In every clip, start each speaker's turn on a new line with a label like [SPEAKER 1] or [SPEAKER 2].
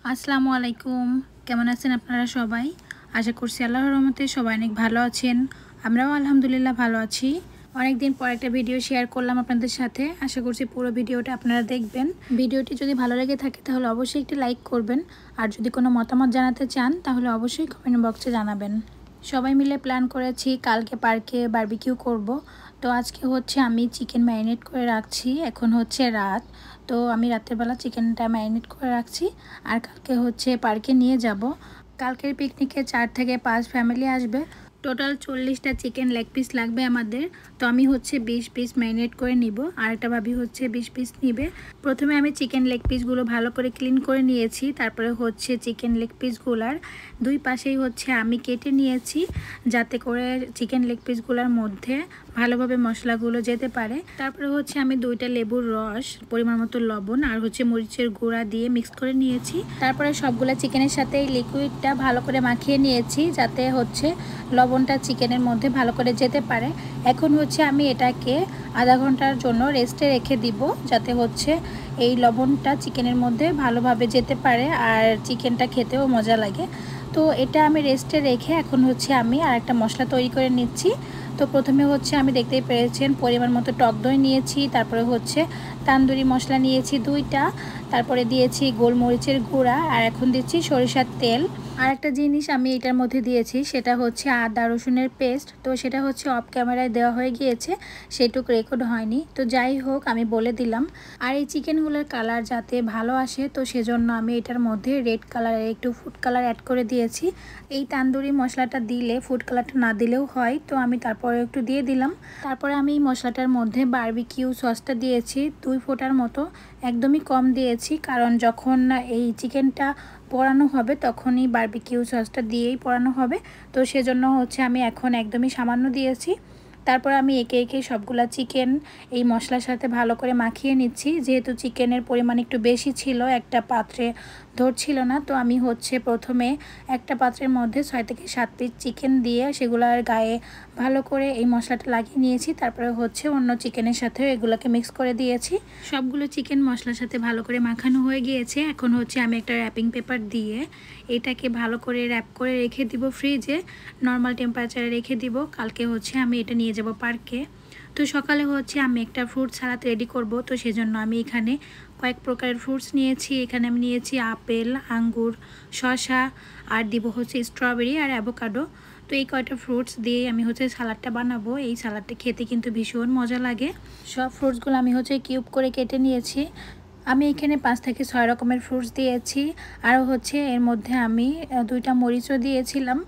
[SPEAKER 1] আসসালামু আলাইকুম। কেমন আছেন আপনারা সবাই? আশা করছি আল্লাহর রহমতে সবাই অনেক ভালো আছেন। আমরাও আলহামদুলিল্লাহ ভালো আছি। অনেকদিন পর একটা ভিডিও শেয়ার করলাম আপনাদের সাথে। আশা করছি পুরো ভিডিওটা আপনারা দেখবেন। ভিডিওটি যদি ভালো লেগে থাকে তাহলে অবশ্যই একটি লাইক করবেন। আর যদি কোনো মতামত জানাতে চান তাহলে অবশ্যই কমেন্ট বক্সে জানাবেন। সবাই মিলে প্ল্যান করেছি কালকে পার্কে বারবিকিউ করব। তো আজকে হচ্ছে আমি চিকেন ম্যারিনেট করে রাখছি। এখন হচ্ছে রাত, তো আমি রাতের বেলা চিকেনটা ম্যারিনেট করে রাখছি। আর কালকে হচ্ছে পার্কে নিয়ে যাব। কালকের পিকনিকে 4 থেকে 5 ফ্যামিলি আসবে। টোটাল 40টা চিকেন লেগ পিস লাগবে আমাদের। তো আমি হচ্ছে 20 পিস ম্যারিনেট করে নিব, আর একটা ভাবি হচ্ছে 20 পিস নিবে। প্রথমে আমি চিকেন লেগ পিসগুলো ভালো করে ক্লিন করে নিয়েছি। তারপরে হচ্ছে চিকেন লেগ পিসগুলার দুই পাশেই হচ্ছে আমি কেটে নিয়েছি, যাতে করে চিকেন লেগ পিসগুলোর মধ্যে ভালোভাবে মশলাগুলো যেতে পারে। তারপরে হচ্ছে আমি 2টা লেবুর রস, পরিমাণ মতো লবণ আর হচ্ছে মরিচের গুঁড়া দিয়ে মিক্স করে নিয়েছি। তারপরে সবগুলো চিকেনের সাথে এই লিকুইডটা ভালো করে মাখিয়ে নিয়েছি, যাতে হচ্ছে লবণটা চিকেনের মধ্যে ভালো করে যেতে পারে। এখন হচ্ছে আমি এটাকে আধা ঘন্টার জন্য রেস্টে রেখে দিব, যাতে হচ্ছে এই লবণটা চিকেনের মধ্যে ভালোভাবে যেতে পারে আর চিকেনটা খেতেও মজা লাগে। তো এটা আমি রেস্টে রেখে এখন হচ্ছে আমি আর একটা মশলা তৈরি করে নিচ্ছি। তো প্রথমে হচ্ছে আমি দেখতেই পেরেছেন পরিমাণ মতো টক দই নিয়েছি, তারপরে হচ্ছে তান্দুরি মশলা নিয়েছি 2টা, তারপরে দিয়েছি গোলমরিচের গুঁড়া, আর এখন দিচ্ছি সরিষার তেল। আর একটা জিনিস আমি এটার মধ্যে দিয়েছি, সেটা হচ্ছে আদা রসুনের পেস্ট। তো সেটা হচ্ছে অফ ক্যামেরায় দেওয়া হয়ে গিয়েছে, সেটুকু রেকর্ড হয়নি। তো যাই হোক, আমি বলে দিলাম। আর এই চিকেনগুলোর কালার যাতে ভালো আসে, তো সেজন্য আমি এটার মধ্যে রেড কালারের একটু ফুড কালার অ্যাড করে দিয়েছি। এই তান্দুরি মশলাটা দিলে ফুড কালারটা না দিলেও হয়, তো আমি তারপরে একটু দিয়ে দিলাম। তারপরে আমি এই মশলাটার মধ্যে বারবিকিউ সসটা দিয়েছি 2 ফোঁটার মতো, একদমই কম দিয়েছি, কারণ যখন এই চিকেনটা পোড়ানো হবে তখনই বারবিকিউ সসটা দিয়েই পোড়ানো হবে। তো সেজন্য হচ্ছে আমি এখন একদমই সামান্য দিয়েছি। তারপর আমি একে একে সবগুলা চিকেন এই মশলার সাথে ভালো করে মাখিয়ে নিচ্ছি। যেহেতু চিকেনের পরিমাণ একটু বেশি ছিল, একটা পাত্রে ধরছিল না, তো আমি হচ্ছে প্রথমে একটা পাত্রের মধ্যে 6 থেকে 7 পিস চিকেন দিয়ে সেগুলোর গায়ে ভালো করে এই মশলাটা লাগিয়ে নিয়েছি। তারপরে হচ্ছে অন্য চিকেনের সাথেও এগুলোকে মিক্স করে দিয়েছি। সবগুলো চিকেন মশলার সাথে ভালো করে মাখানো হয়ে গিয়েছে। এখন হচ্ছে আমি একটা র্যাপিং পেপার দিয়ে এটাকে ভালো করে র্যাপ করে রেখে দিব ফ্রিজে, নর্মাল টেম্পারেচারে রেখে দিব। কালকে হচ্ছে আমি এটা নিয়ে যাব পার্কে। তো সকালে হচ্ছে আমি একটা ফ্রুট সালাদ রেডি করব, তো সেজন্য আমি এখানে কয়েক প্রকারের ফ্রুটস নিয়েছি। এখানে আমি নিয়েছি আপেল, আঙ্গুর, শসা, আর দিব হচ্ছে স্ট্রবেরি আর অ্যাভোকাডো। তো এই কয়টা ফ্রুটস দিয়ে আমি হচ্ছে সালাডটা বানাবো। এই সালাডটা খেতে কিন্তু ভীষণ মজা লাগে। সব ফ্রুটসগুলো আমি হচ্ছে কিউব করে কেটে নিয়েছি। আমি এখানে 5 থেকে 6 রকমের ফ্রুটস দিয়েছি। আর হচ্ছে এর মধ্যে আমি 2টা মরিচও দিয়েছিলাম।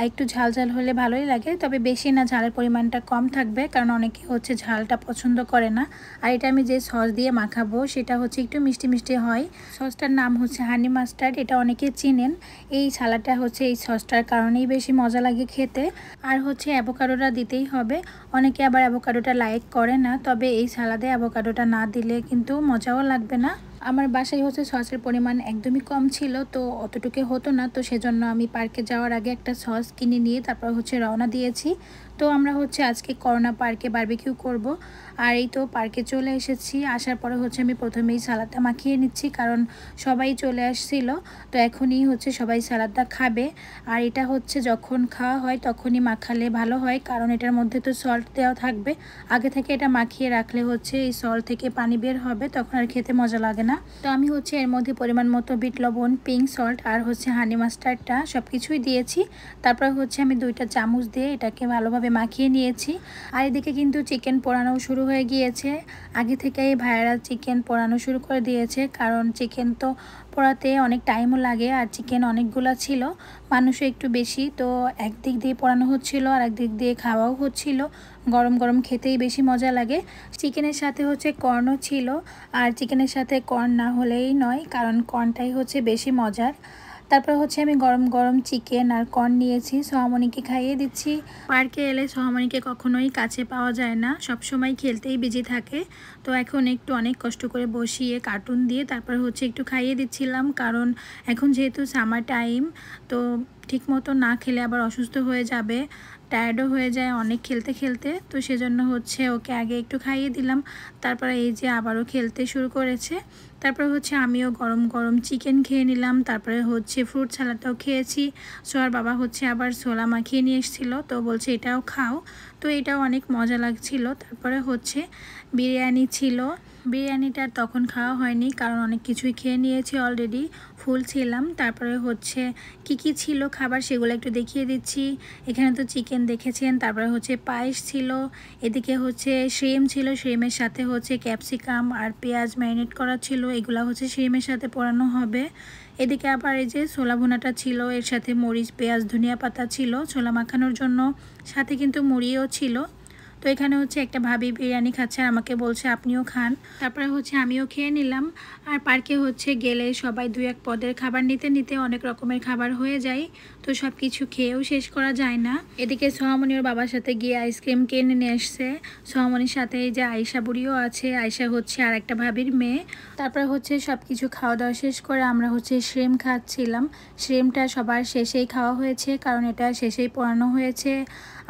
[SPEAKER 1] একটু ঝাল ঝাল হলে ভালোই লাগে, তবে বেশি না, ঝালের পরিমাণটা কম থাকবে, কারণ অনেকে হচ্ছে ঝালটা পছন্দ করে না। আর এটা আমি যে সস দিয়ে মাখাবো সেটা হচ্ছে একটু মিষ্টি মিষ্টি হয়। সসটার নাম হচ্ছে হানি মাস্টার্ড, এটা অনেকে চিনেন। এই সালাডটা হচ্ছে এই সসটার কারণেই বেশি মজা লাগে খেতে। আর হচ্ছে অ্যাভোকাডোটা দিতেই হবে। অনেকে আবার অ্যাভোকাডোটা লাইক করে না, তবে এই সালাদে অ্যাভোকাডোটা না দিলে কিন্তু মজাও লাগবে না। আমার বাসায় হচ্ছে সসের পরিমাণ একদমই কম ছিল, তো অতটুকু হতো না। তো সেজন্য আমি পার্কে যাওয়ার আগে একটা সস কিনে নিয়ে তারপর হচ্ছে রওনা দিয়েছি। তো আমরা হচ্ছে আজকে করোনা পার্কে বারবিকিউ করব। আর এই তো পার্কে চলে এসেছি। আসার পরে হচ্ছে আমি প্রথমেই সালাদটা মাখিয়ে নিচ্ছি, কারণ সবাই চলে আসছিল। তো এখনই হচ্ছে সবাই সালাদটা খাবে। আর এটা হচ্ছে যখন খাওয়া হয় তখনই মাখালে ভালো হয়, কারণ এটার মধ্যে তো সল্ট দেওয়া থাকবে। আগে থেকে এটা মাখিয়ে রাখলে হচ্ছে এই সল্ট থেকে পানি বের হবে, তখন আর খেতে মজা লাগে না। তো আমি হচ্ছে এর মধ্যে পরিমাণ মতো বিট লবণ, পিঙ্ক সল্ট আর হচ্ছে হানি মাস্টার্ডটা সব কিছুই দিয়েছি। তারপরে হচ্ছে আমি 2টা চামচ দিয়ে এটাকে ভালোভাবে মাখিয়ে নিয়েছি। আর এদিকে কিন্তু চিকেন পোড়ানো শুরু হয়ে গিয়েছে। আগে থেকেই ভাইয়েরা চিকেন পোড়ানো শুরু করে দিয়েছে, কারণ চিকেন তো পোড়াতে অনেক টাইমও লাগে, আর চিকেন অনেকগুলো ছিল, মানুষও একটু বেশি। তো একদিক দিয়ে পোড়ানো হচ্ছিল আর একদিক দিয়ে খাওয়াও হচ্ছিল। গরম গরম খেতেই বেশি মজা লাগে। চিকেনের সাথে হচ্ছে কর্নও ছিল, আর চিকেনের সাথে কর্ন না হলেই নয়, কারণ কর্নটাই হচ্ছে বেশি মজার। তারপর হচ্ছে আমি গরম গরম চিকেন আর কর্ন নিয়েছি, সোহামণিকে খাইয়ে দিচ্ছি। পার্কে এলে সোহামণিকে কখনোই কাছে পাওয়া যায় না, সব সময় খেলতেই বিজি থাকে। তো এখন একটু অনেক কষ্ট করে বসিয়ে কার্টুন দিয়ে তারপর হচ্ছে একটু খাইয়ে দিচ্ছিলাম, কারণ এখন যেহেতু সামার টাইম, তো ঠিক মতো না খেলে আবার অসুস্থ হয়ে যাবে। টায়ার্ডও হয়ে যায় অনেক খেলতে খেলতে। তো সেজন্য হচ্ছে ওকে আগে একটু খাইয়ে দিলাম, তারপরে এই যে আবারও খেলতে শুরু করেছে। তারপরে হচ্ছে আমিও গরম গরম চিকেন খেয়ে নিলাম, তারপরে হচ্ছে ফ্রুট সালাডটাও খেয়েছি। সোহার বাবা হচ্ছে আবার ছোলা মাখিয়ে নিয়ে এসেছিলো, তো বলছে এটাও খাও। তো এটাও অনেক মজা লাগছিল। তারপরে হচ্ছে বিরিয়ানি ছিল। বিরিয়ানিটা তখন খাওয়া হয়নি কারণ অনেক কিছুই খেয়ে নিয়েছি অলরেডি, ফুল ছিলাম। তারপরে হচ্ছে কি ছিল খাবার সেগুলো একটু দেখিয়ে দিচ্ছি। এখানে তো চিকেন দেখেছেন, তারপরে হচ্ছে পায়েস ছিল, এদিকে হচ্ছে শ্রিম ছিল, শ্রিমের সাথে হচ্ছে ক্যাপসিকাম আর পেঁয়াজ ম্যারিনেট করা ছিল, এগুলো হচ্ছে শ্রিমের সাথে পোড়ানো হবে। এদিকে আবার এই যে ছোলা ভুনাটা ছিল, এর সাথে মরিচ পেঁয়াজ ধনিয়া পাতা ছিল ছোলা মাখানোর জন্য, সাথে কিন্তু মুড়িও ছিল। তো এখানে হচ্ছে একটা ভাবি বিরিয়ানি খাচ্ছে আর আমাকে বলছে আপনিও খান। তারপরে হচ্ছে আমিও খেয়ে নিলাম। আর পার্কে হচ্ছে গেলে সবাই দুই এক পদের খাবার নিতে নিতে অনেক রকমের খাবার হয়ে যায়, তো সব কিছু খেয়েও শেষ করা যায় না। এদিকে সোহামনি ওর বাবার সাথে গিয়ে আইসক্রিম কিনে নিয়ে এসছে। সোহামনির সাথে এই যে আয়শা বুড়িও আছে, আয়শা হচ্ছে আর একটা ভাবির মেয়ে। তারপরে হচ্ছে সব কিছু খাওয়া দাওয়া শেষ করে আমরা হচ্ছে শ্রিম খাচ্ছিলাম। শ্রিমটা সবার শেষেই খাওয়া হয়েছে কারণ এটা শেষেই পোড়ানো হয়েছে।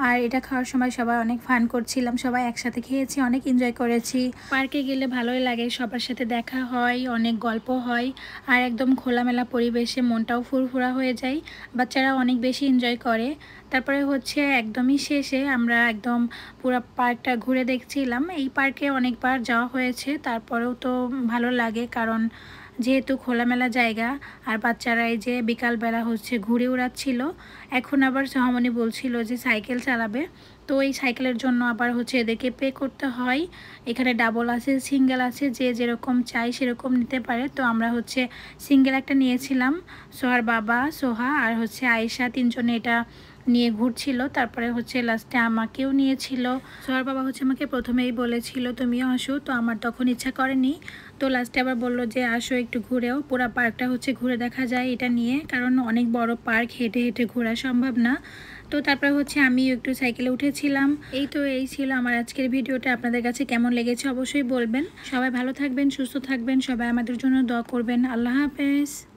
[SPEAKER 1] আর এটা খাওয়ার সময় সবাই অনেক ফান করছিলাম, সবাই একসাথে খেয়েছি, অনেক এনজয় করেছি। পার্কে গেলে ভালোই লাগে, সবার সাথে দেখা হয়, অনেক গল্প হয়, আর একদম খোলামেলা পরিবেশে মনটাও ফুরফুরা হয়ে যায়, বাচ্চারা অনেক বেশি এনজয় করে। তারপরে হচ্ছে একদমই শেষে আমরা একদম পুরো পার্কটা ঘুরে দেখছিলাম। এই পার্কে অনেকবার যাওয়া হয়েছে, তারপরেও তো ভালো লাগে কারণ যেহেতু খোলামেলা জায়গা। আর বাচ্চারা এই যে বিকালবেলা হচ্ছে ঘুরে উড়াচ্ছিল। এখন আবার সোহামনি বলছিল যে সাইকেল চালাবে, তো এই সাইকেলের জন্য আবার হচ্ছে এদেরকে পে করতে হয়। এখানে ডাবল আছে, সিঙ্গেল আছে, যে যেরকম চাই সেরকম নিতে পারে। তো আমরা হচ্ছে সিঙ্গেল একটা নিয়েছিলাম, সোহার বাবা সোহা আর হচ্ছে আয়েশা তিনজনে এটা নিয়ে ঘুরছিল। তারপরে হচ্ছে লাস্টে আমাকেও নিয়েছিল। সোহার বাবা হচ্ছে আমাকে প্রথমেই বলেছিল তুমিও আসো, তো আমার তখন ইচ্ছা করেনি। তো লাস্টে আবার বললো যে আসো একটু ঘুরেও, পুরো পার্কটা হচ্ছে ঘুরে দেখা যায় এটা নিয়ে, কারণ অনেক বড় পার্ক, হেঁটে হেঁটে ঘোরা সম্ভব না। তো তারপরে হচ্ছে আমি একটু সাইকেলে উঠেছিলাম। এই ছিল আমার আজকের ভিডিওটা। আপনাদের কাছে কেমন লেগেছে অবশ্যই বলবেন। সবাই ভালো থাকবেন, সুস্থ থাকবেন, সবাই আমাদের জন্য দোয়া করবেন। আল্লাহ হাফেজ।